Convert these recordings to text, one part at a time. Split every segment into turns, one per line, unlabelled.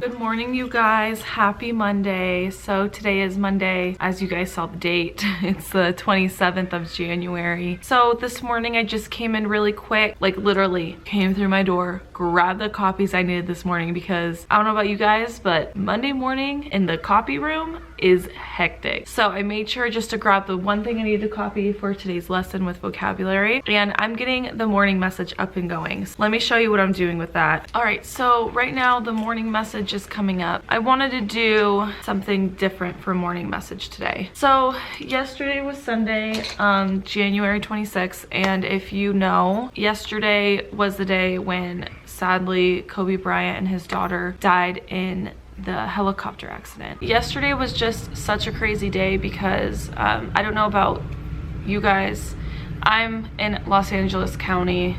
Good morning, you guys. Happy Monday. So today is Monday, as you guys saw the date. It's the 27th of January. So this morning I just came in really quick, like literally came through my door, grabbed the copies I needed this morning because I don't know about you guys, but Monday morning in the copy room is hectic. So I made sure just to grab the one thing I needed to copy for today's lesson with vocabulary, and I'm getting the morning message up and going. So let me show you what I'm doing with that. All right, so right now the morning message is coming up. I wanted to do something different for morning message today. So yesterday was Sunday, January 26th, and if you know, yesterday was the day when sadly Kobe Bryant and his daughter died in the helicopter accident. Yesterday was just such a crazy day because I don't know about you guys. I'm in Los Angeles County,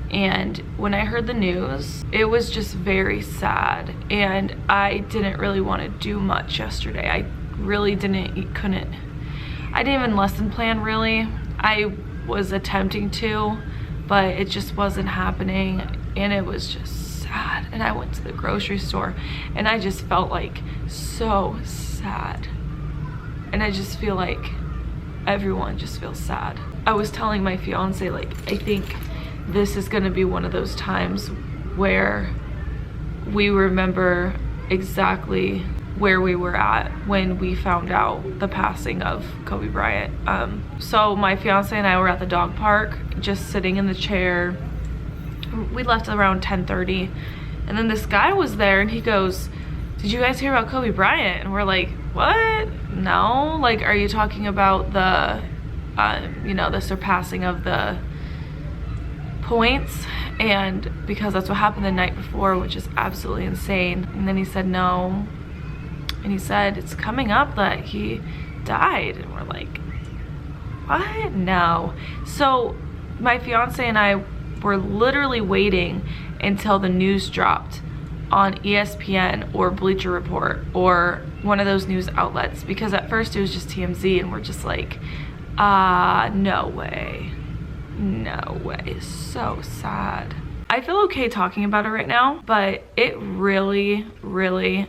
and when I heard the news, it was just very sad, and I didn't really want to do much yesterday. I really couldn't. I didn't even lesson plan really. I was attempting to, but it just wasn't happening, and it was just sad. And I went to the grocery store and I just felt like so sad, and I just feel like everyone just feels sad. I was telling my fiance, like, I think this is gonna be one of those times where we remember exactly where we were at when we found out the passing of Kobe Bryant. So my fiance and I were at the dog park, just sitting in the chair. We left around 10:30, and then this guy was there and he goes, "Did you guys hear about Kobe Bryant?" And we're like, "What? No, like, are you talking about the you know, the surpassing of the points?" And because that's what happened the night before, which is absolutely insane. And then he said no, and he said it's coming up that he died, and we're like, what? No. So my fiance and I were literally waiting until the news dropped on ESPN or Bleacher Report or one of those news outlets, because at first it was just TMZ, and we're just like, no way, no way. So sad. I feel okay talking about it right now, but it really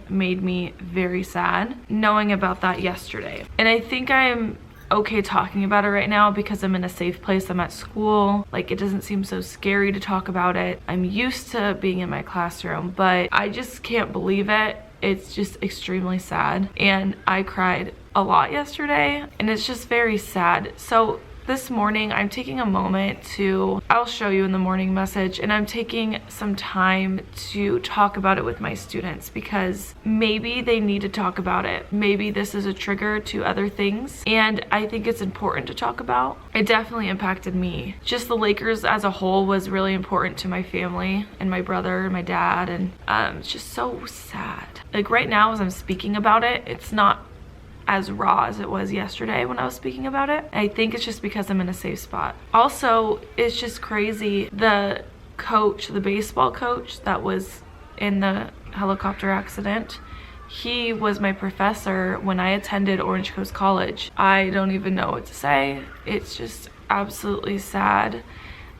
made me very sad knowing about that yesterday. And I think I'm okay talking about it right now because I'm in a safe place. I'm at school. Like, it doesn't seem so scary to talk about it. I'm used to being in my classroom, but I just can't believe it. It's just extremely sad, and I cried a lot yesterday, and it's just very sad. So this morning I'm taking a moment to, I'll show you in the morning message, and I'm taking some time to talk about it with my students because maybe they need to talk about it. Maybe this is a trigger to other things, and I think it's important to talk about. It definitely impacted me. Just the Lakers as a whole was really important to my family and my brother and my dad, and it's just so sad. Like right now as I'm speaking about it, it's not as raw as it was yesterday when I was speaking about it. I think it's just because I'm in a safe spot. Also, it's just crazy. The coach, the baseball coach that was in the helicopter accident, he was my professor when I attended Orange Coast College. I don't even know what to say. It's just absolutely sad.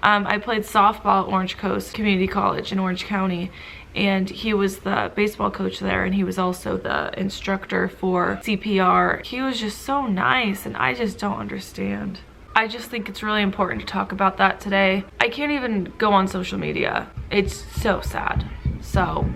I played softball at Orange Coast Community College in Orange County, and he was the baseball coach there, and he was also the instructor for CPR. He was just so nice, and I just don't understand. I just think it's really important to talk about that today. I can't even go on social media. It's so sad. So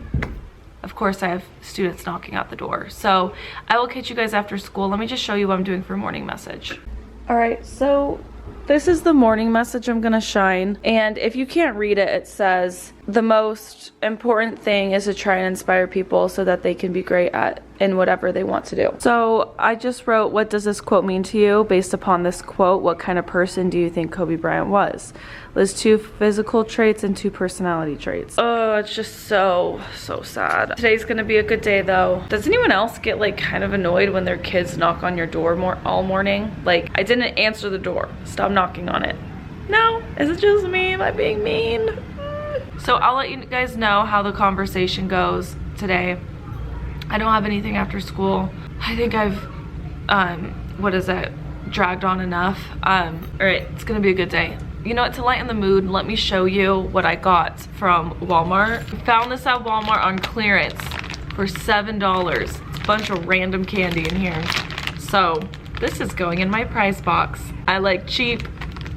of course I have students knocking at the door. So I will catch you guys after school. Let me just show you what I'm doing for morning message. All right, so this is the morning message I'm gonna shine, and if you can't read it, it says the most important thing is to try and inspire people so that they can be great at in whatever they want to do. So I just wrote, what does this quote mean to you? Based upon this quote, what kind of person do you think Kobe Bryant was? List 2 physical traits and 2 personality traits. Oh, it's just so sad. Today's gonna be a good day though. Does anyone else get like kind of annoyed when their kids knock on your door all morning? Like, I didn't answer the door. Stop knocking on it. No, is it just me? Am I being mean? So I'll let you guys know how the conversation goes today. I don't have anything after school. I think I've, dragged on enough. All right, it's gonna be a good day. You know what, to lighten the mood, let me show you what I got from Walmart. Found this at Walmart on clearance. for $7. It's a bunch of random candy in here. So this is going in my prize box. I like cheap,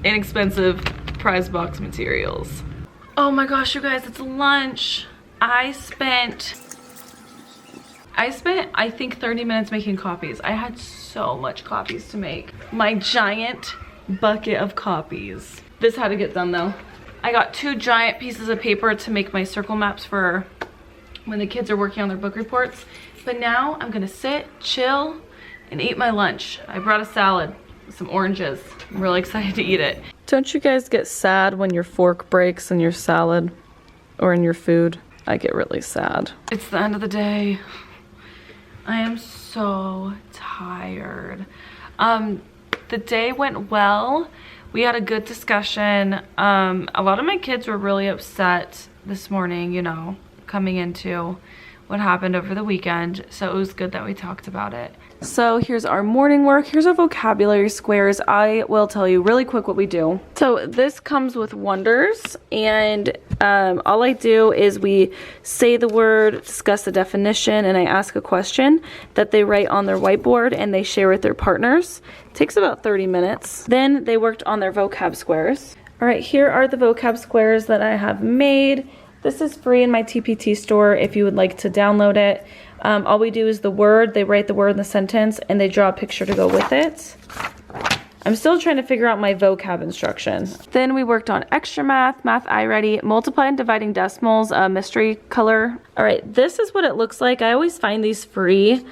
inexpensive prize box materials. Oh my gosh, you guys, it's lunch. I spent I think 30 minutes making copies. I had so much copies to make. My giant bucket of copies. This had to get done though. I got 2 giant pieces of paper to make my circle maps for when the kids are working on their book reports. But now I'm gonna sit, chill, and eat my lunch. I brought a salad with some oranges. I'm really excited to eat it. Don't you guys get sad when your fork breaks in your salad or in your food? I get really sad. It's the end of the day. I am so tired. The day went well. We had a good discussion. A lot of my kids were really upset this morning, you know, coming into what happened over the weekend. So it was good that we talked about it. So here's our morning work. Here's our vocabulary squares. I will tell you really quick what we do. So this comes with Wonders, and all I do is we say the word, discuss the definition, and I ask a question that they write on their whiteboard and they share with their partners. It takes about 30 minutes. Then they worked on their vocab squares. All right, here are the vocab squares that I have made. This is free in my TPT store if you would like to download it. All we do is the word, they write the word in the sentence, and they draw a picture to go with it. I'm still trying to figure out my vocab instruction. Then we worked on extra math, math iReady, multiply and dividing decimals, mystery color. All right, this is what it looks like. I always find these free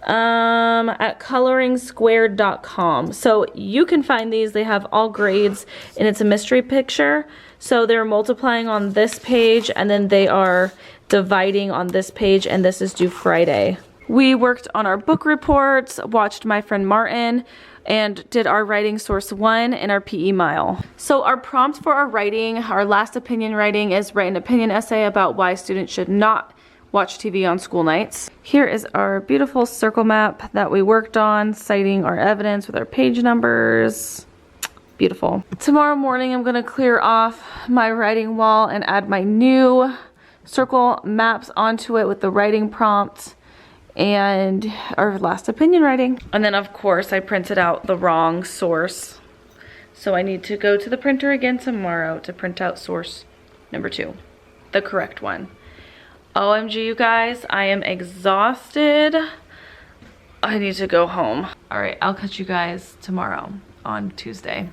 at coloringsquared.com. So you can find these, they have all grades, and it's a mystery picture. So they're multiplying on this page, and then they are dividing on this page, and this is due Friday. We worked on our book reports, watched My Friend Martin, and did our writing source 1 and our PE mile. So our prompt for our writing, our last opinion writing, is write an opinion essay about why students should not watch TV on school nights. Here is our beautiful circle map that we worked on, citing our evidence with our page numbers. Beautiful. Tomorrow morning I'm gonna clear off my writing wall and add my new circle maps onto it with the writing prompt and our last opinion writing. And then of course I printed out the wrong source. So I need to go to the printer again tomorrow to print out source number 2, the correct one. OMG, you guys, I am exhausted. I need to go home. All right, I'll catch you guys tomorrow on Tuesday.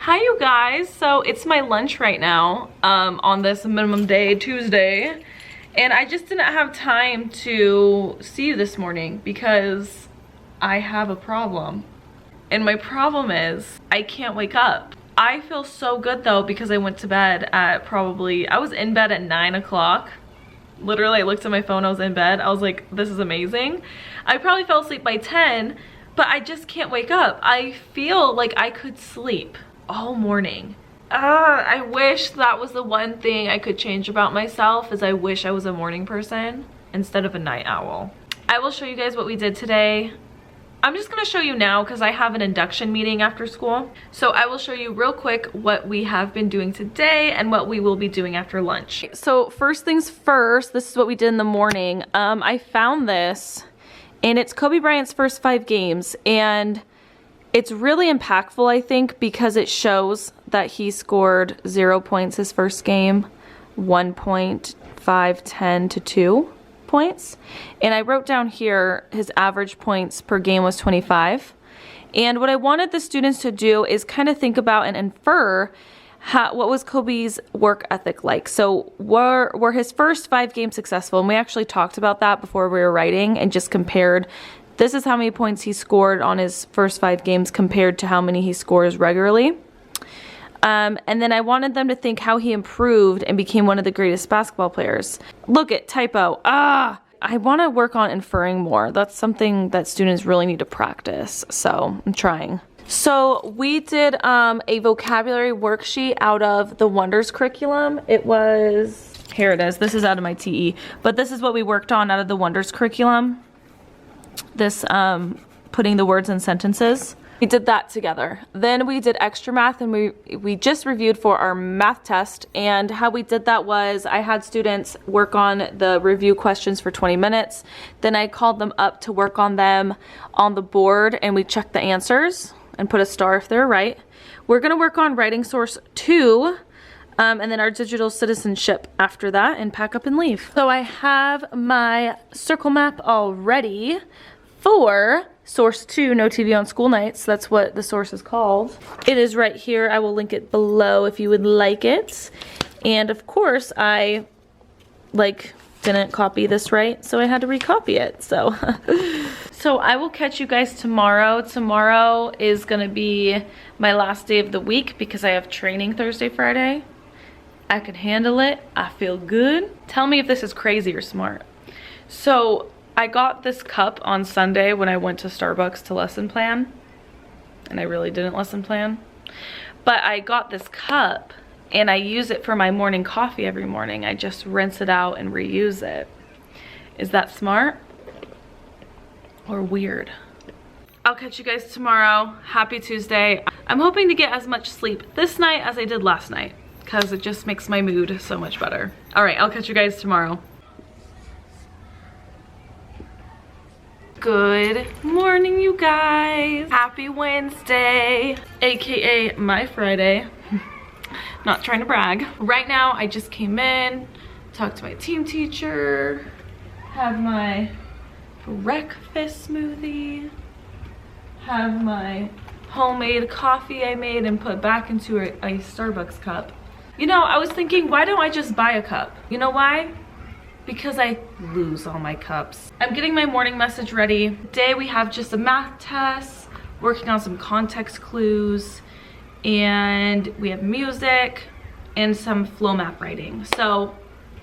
Hi you guys, so it's my lunch right now on this minimum day Tuesday, and I just didn't have time to see you this morning because I have a problem. And my problem is I can't wake up. I feel so good though because I went to bed at I was in bed at 9 o'clock. Literally I looked at my phone, I was in bed. I was like, this is amazing. I probably fell asleep by 10, but I just can't wake up. I feel like I could sleep all morning. I wish that was the one thing I could change about myself, is I wish I was a morning person instead of a night owl. I will show you guys what we did today. I'm just gonna show you now because I have an induction meeting after school. So I will show you real quick what we have been doing today and what we will be doing after lunch. So first things first, this is what we did in the morning. I found this, and it's Kobe Bryant's first 5 games, and it's really impactful, I think, because it shows that he scored 0 points his first game, 1 point, 5, 10 to 2 points. And I wrote down here his average points per game was 25. And what I wanted the students to do is kind of think about and infer what was Kobe's work ethic like. So were his first 5 games successful? And we actually talked about that before we were writing and just compared. This is how many points he scored on his first 5 games compared to how many he scores regularly. And then I wanted them to think how he improved and became one of the greatest basketball players. Look at typo. I want to work on inferring more. That's something that students really need to practice. So I'm trying. So we did a vocabulary worksheet out of the Wonders curriculum. It was, here it is. This is out of my TE. But this is what we worked on out of the Wonders curriculum. This putting the words in sentences. We did that together. Then we did extra math, and we just reviewed for our math test. And how we did that was I had students work on the review questions for 20 minutes. Then I called them up to work on them on the board, and we checked the answers and put a star if they're right. We're gonna work on writing source 2, and then our digital citizenship after that, and pack up and leave. So I have my circle map already for source 2, no TV on school nights. That's what the source is called. It is right here. I will link it below if you would like it. And of course, I didn't copy this right, so I had to recopy it. So so I will catch you guys tomorrow. Tomorrow is gonna be my last day of the week because I have training Thursday, Friday. I can handle it. I feel good. Tell me if this is crazy or smart. So I got this cup on Sunday when I went to Starbucks to lesson plan, and I really didn't lesson plan, but I got this cup and I use it for my morning coffee every morning. I just rinse it out and reuse it. Is that smart or weird? I'll catch you guys tomorrow. Happy Tuesday. I'm hoping to get as much sleep this night as I did last night because it just makes my mood so much better. All right, I'll catch you guys tomorrow. Good morning, you guys. Happy Wednesday, aka my Friday. Not trying to brag. Right now, I just came in, talked to my team teacher, have my breakfast smoothie, have my homemade coffee I made and put back into a Starbucks cup. You know, I was thinking, why don't I just buy a cup? You know why? Because I lose all my cups. I'm getting my morning message ready. Today we have just a math test, working on some context clues, and we have music and some flow map writing. So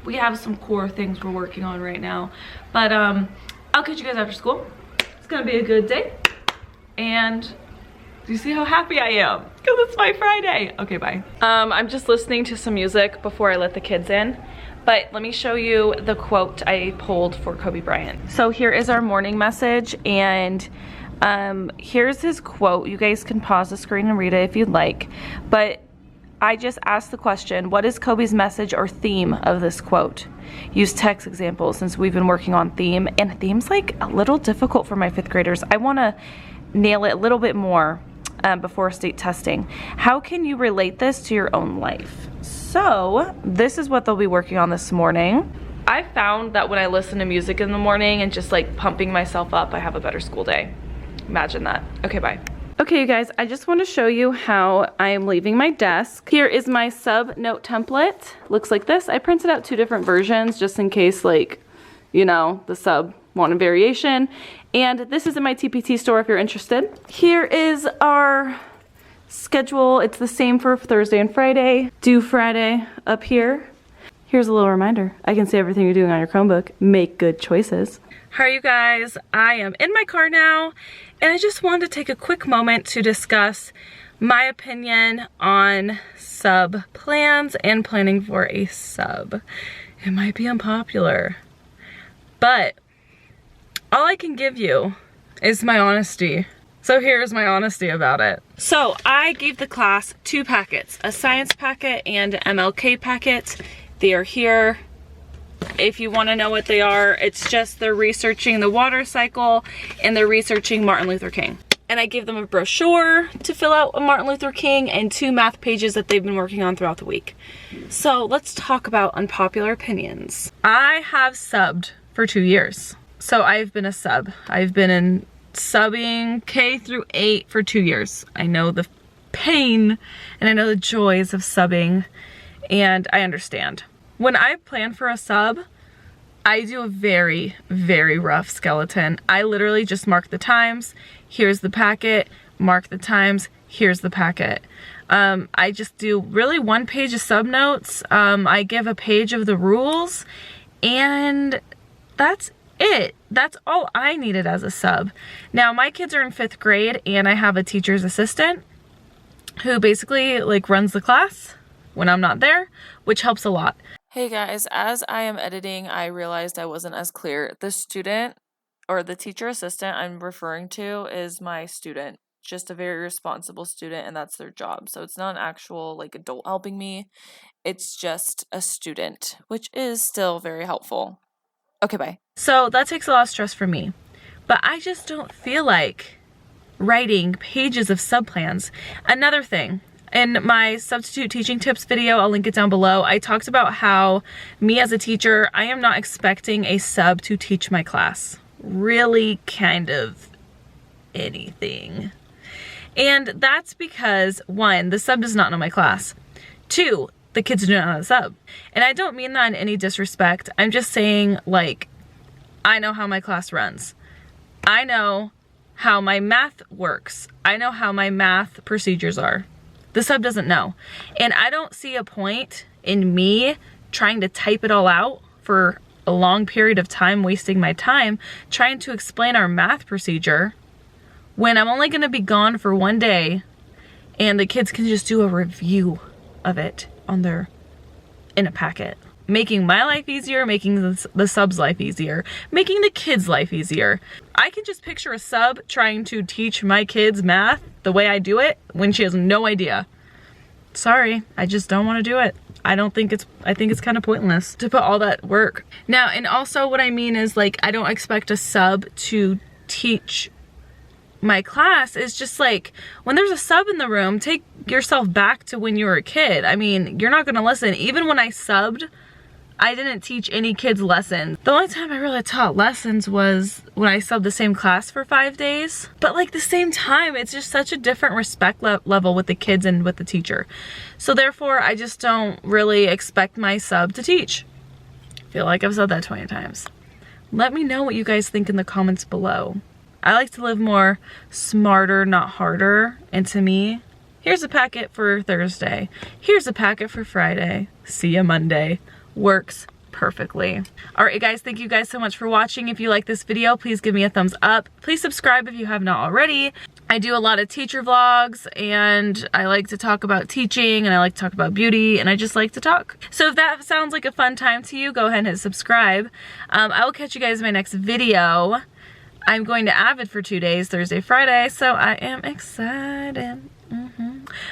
we have some core things we're working on right now. But I'll catch you guys after school. It's gonna be a good day. And do you see how happy I am? Because it's my Friday. Okay, bye. I'm just listening to some music before I let the kids in. But let me show you the quote I pulled for Kobe Bryant. So here is our morning message, and here's his quote. You guys can pause the screen and read it if you'd like. But I just asked the question, what is Kobe's message or theme of this quote? Use text examples since we've been working on theme, and theme's like a little difficult for my 5th graders. I wanna nail it a little bit more before state testing. How can you relate this to your own life? So this is what they'll be working on this morning. I found that when I listen to music in the morning and just like pumping myself up, I have a better school day. Imagine that. Okay, bye. Okay, you guys, I just want to show you how I am leaving my desk. Here is my sub note template. Looks like this. I printed out 2 different versions just in case, like, you know, the sub wanted variation. And this is in my TPT store if you're interested. Here is our schedule. It's the same for Thursday and Friday. Due Friday up here. Here's a little reminder. I can see everything you're doing on your Chromebook. Make good choices. How are you guys? I am in my car now, and I just wanted to take a quick moment to discuss my opinion on sub plans and planning for a sub. It might be unpopular, but all I can give you is my honesty. So here's my honesty about it. So I gave the class 2 packets, a science packet and an MLK packet. They are here. If you want to know what they are, it's just they're researching the water cycle and they're researching Martin Luther King. And I gave them a brochure to fill out a Martin Luther King and 2 math pages that they've been working on throughout the week. So let's talk about unpopular opinions. I have subbed for 2 years. So I've been a sub. I've been in subbing K through 8 for 2 years. I know the pain and I know the joys of subbing, and I understand. When I plan for a sub, I do a very, very rough skeleton. I literally just mark the times, here's the packet, mark the times, here's the packet. I just do really 1 page of sub notes. I give a page of the rules, and that's it. That's all I needed as a sub. Now my kids are in 5th grade and I have a teacher's assistant who basically like runs the class when I'm not there, which helps a lot. Hey guys, as I am editing, I realized I wasn't as clear. The student or the teacher assistant I'm referring to is my student. just a very responsible student, and that's their job. So it's not an actual like adult helping me. It's just a student, which is still very helpful. Okay, bye. So that takes a lot of stress from me, but I just don't feel like writing pages of subplans. Another thing, in my substitute teaching tips video, I'll link it down below, I talked about how me as a teacher, I am not expecting a sub to teach my class. Really kind of anything. And that's because, one, the sub does not know my class. Two, the kids do not know the sub. And I don't mean that in any disrespect. I'm just saying, like, I know how my class runs. I know how my math works. I know how my math procedures are. The sub doesn't know. And I don't see a point in me trying to type it all out for a long period of time, wasting my time trying to explain our math procedure when I'm only gonna be gone for one day and the kids can just do a review of it in a packet. Making my life easier, making the sub's life easier, making the kids' life easier. I can just picture a sub trying to teach my kids math the way I do it when she has no idea. Sorry, I just don't want to do it. I think it's kind of pointless to put all that work. Now, and also what I mean is, like, I don't expect a sub to teach my class. Is just like, when there's a sub in the room, take yourself back to when you were a kid. I mean, you're not gonna listen. Even when I subbed, I didn't teach any kids lessons. The only time I really taught lessons was when I subbed the same class for 5 days. But like the same time, it's just such a different respect level with the kids and with the teacher. So therefore, I just don't really expect my sub to teach. I feel like I've said that 20 times. Let me know what you guys think in the comments below. I like to live more smarter, not harder. And to me, here's a packet for Thursday. Here's a packet for Friday. See ya Monday. Works perfectly. All right, guys, thank you guys so much for watching. If you like this video, please give me a thumbs up. Please subscribe if you have not already. I do a lot of teacher vlogs, and I like to talk about teaching, and I like to talk about beauty, and I just like to talk. So if that sounds like a fun time to you, go ahead and hit subscribe. I will catch you guys in my next video. I'm going to Avid for 2 days, Thursday, Friday, so I am excited.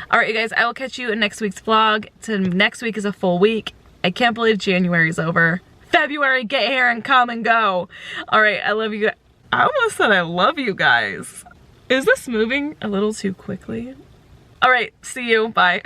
All right, you guys, I will catch you in next week's vlog. Next week is a full week. I can't believe January's over. February, get here and come and go. All right, I love you. I almost said I love you guys. Is this moving a little too quickly? All right, see you, bye.